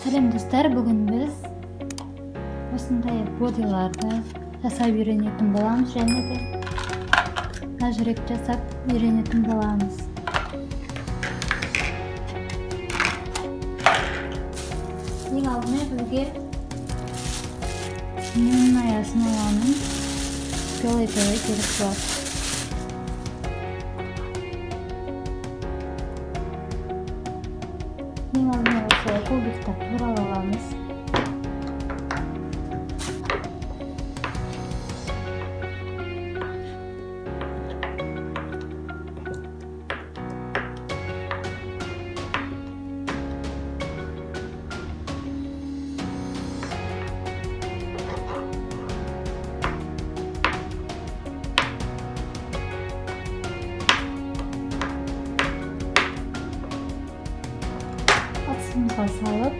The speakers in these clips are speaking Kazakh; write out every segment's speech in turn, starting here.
Сәлем достар, бүгін біз осындай бодиларды жасап үйренетін боламыз, және де жүрек жасап үйренетін боламыз. Ең алдымен бізге менің аясын аланың белый керек болады. Ең алдымен осы қолдап туралы аламыз. Сымға салып,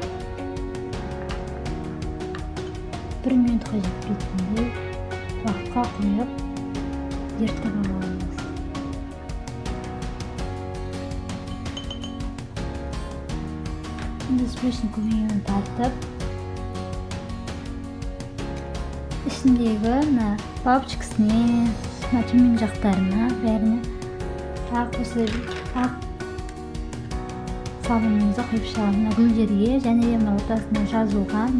1 минутқа жетпейтіндей уақытқа қойып, ертіп аламыз. Енді спрессін көмегімен тартып, ішіндегі бабочкасіне, төмен жақтарына, бәріне сабынымызды құйып шығамыз. Гүлдерге және де ортасына жазылған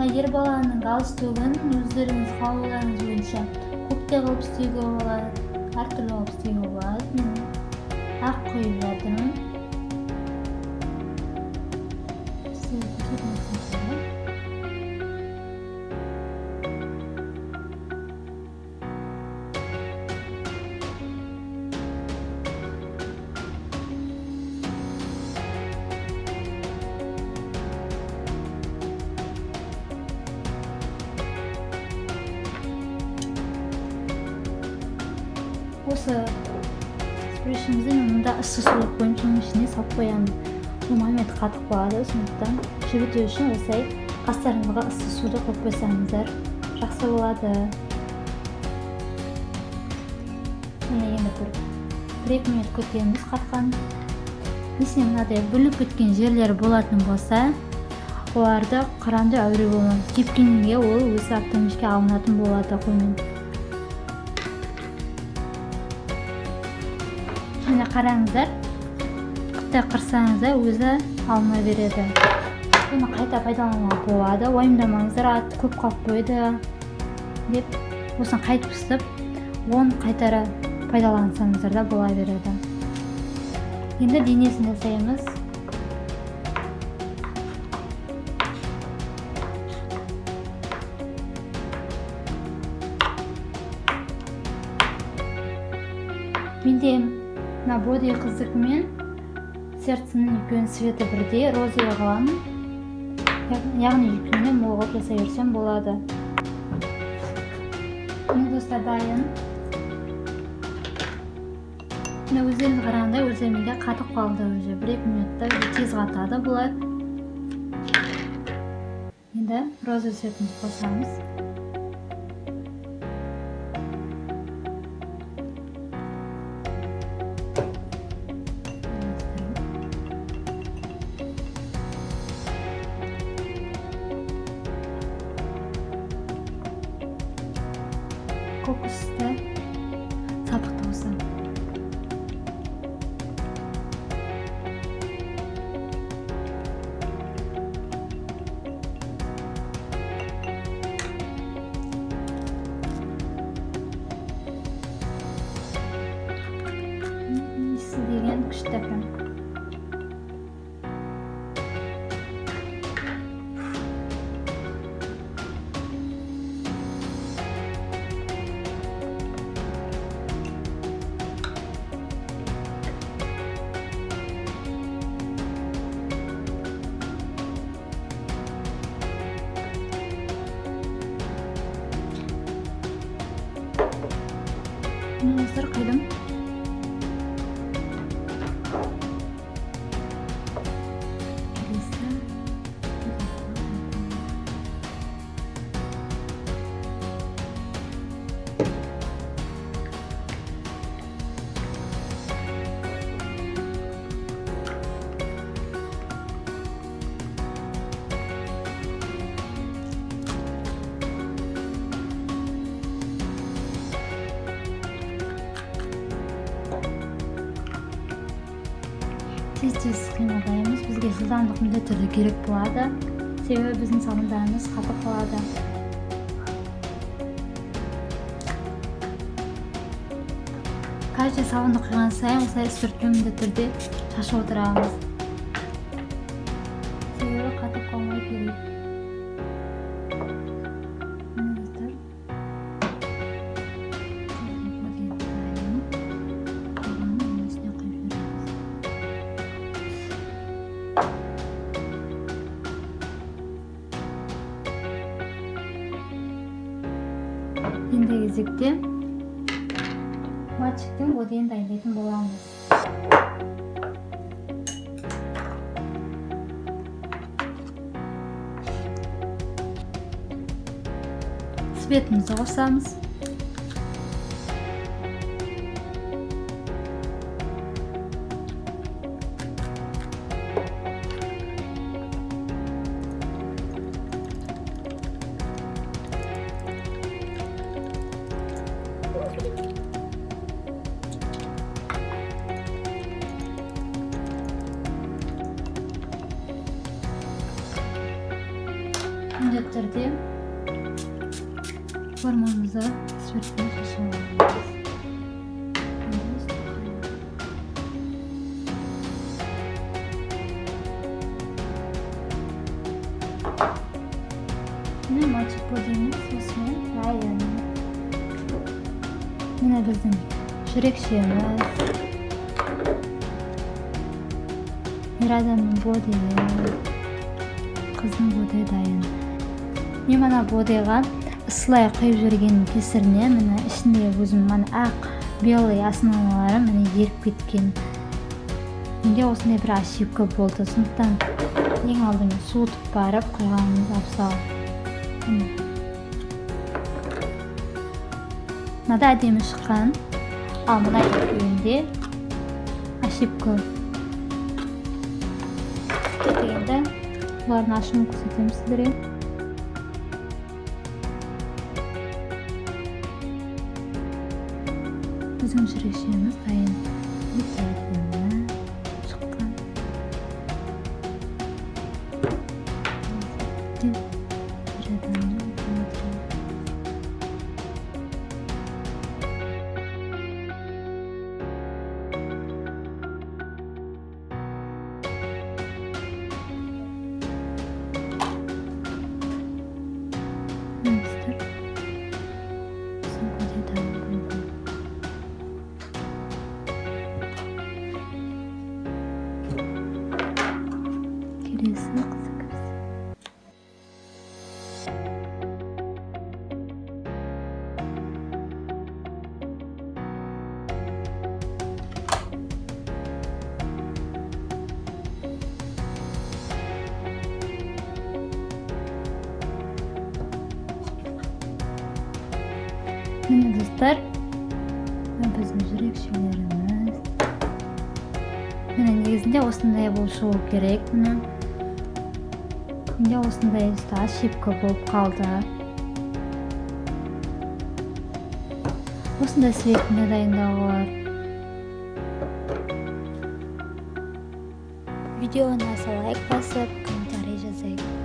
Егер баланың галстугын өздеріңіз қалауларыңыз бойынша көкте қылып істеуге болады, әртүрлі қылып істеуге болады. Мен ақ қойып жатырмын. Осы спрессімізді мен мұнда ыссы суды қойып, соның ішіне салып қоямын. Бұл моменті қатық болады, сондықтан жібіту үшін осылай қастарыңызға ыссы суды қойып қойсаңыздар жақсы болады. Енді 1-2 минут күтеміз қатқан. Есіне мынадай бүліп кеткен жерлері болатын болса, оларды қаранды әуре болмаңыз. Кепкенге ол өзі автоматически алынатын болады қоймен. Міне қараңыздар, күтті қырсаңыздар өзі алына береді. Бұны қайта пайдалануға болады. Уайымдамаңыздар, көп қалып қойды деп, осыны қайтып ысып, оны қайтара пайдалансаңыздар да бола береді. Енді денесін жасаймыз. Менде Боди қыздық мен сердцінің екеуінің светі бірдей, розовый қыламын. Яғни екеуіне молғып жасай берсем болады. Міне достар, дайын. Өздеріңіз қарағанда өздеріменде қатып қалды уже. 1-2 минутта тез қатады бұлар. Енді розовый светімізді қосамыз. кокосты сабықты болса. Иісі деген күшті екен. Достар қайдым. Тез қимылдаймыз. Бізге жылдамдық міндетті түрде керек болады. Себебі біздің сабындарымыз қатып қалады. Каждый сабынды құйған сайын осылай сүртпей міндетті түрде шашып отырамыз. Себебі қатып қалмай керек. Ендігі кезекте мальчиктің бодиін дайындайтын боламыз. Светімізді қосамыз. Міндетті түрде формамызды светпен шашып аламыз. Міне мальчик бодиміз осымен дайын. Міне біздің жүрекшеміз, ер адамның бодиі, қыздың бодиі дайын. Мен мана бодиға ысылай құйып жүргеннің кесірінен міне ішінде өзім мана ақ белый основалары міне еріп кеткен. Менде осындай бір ошибка болды. Сондықтан ең алдымен суытып барып құйғанымыз абзал. Мынада әдемі шыққан, ал мына екеуінде ошибка. Енді бұлардың ашуын көрсетемін сіздерге. Біздің жүрекшеміз дайын. Өте әдемі шыққан. Міне достар, біздің жүрекшелеріміз. Міне негізінде осындай болып шығу керек. Менде осындай ошибка болып қалды. осындай ретінде дайындауға болады. Видео ұнаса лайк басып, комментарий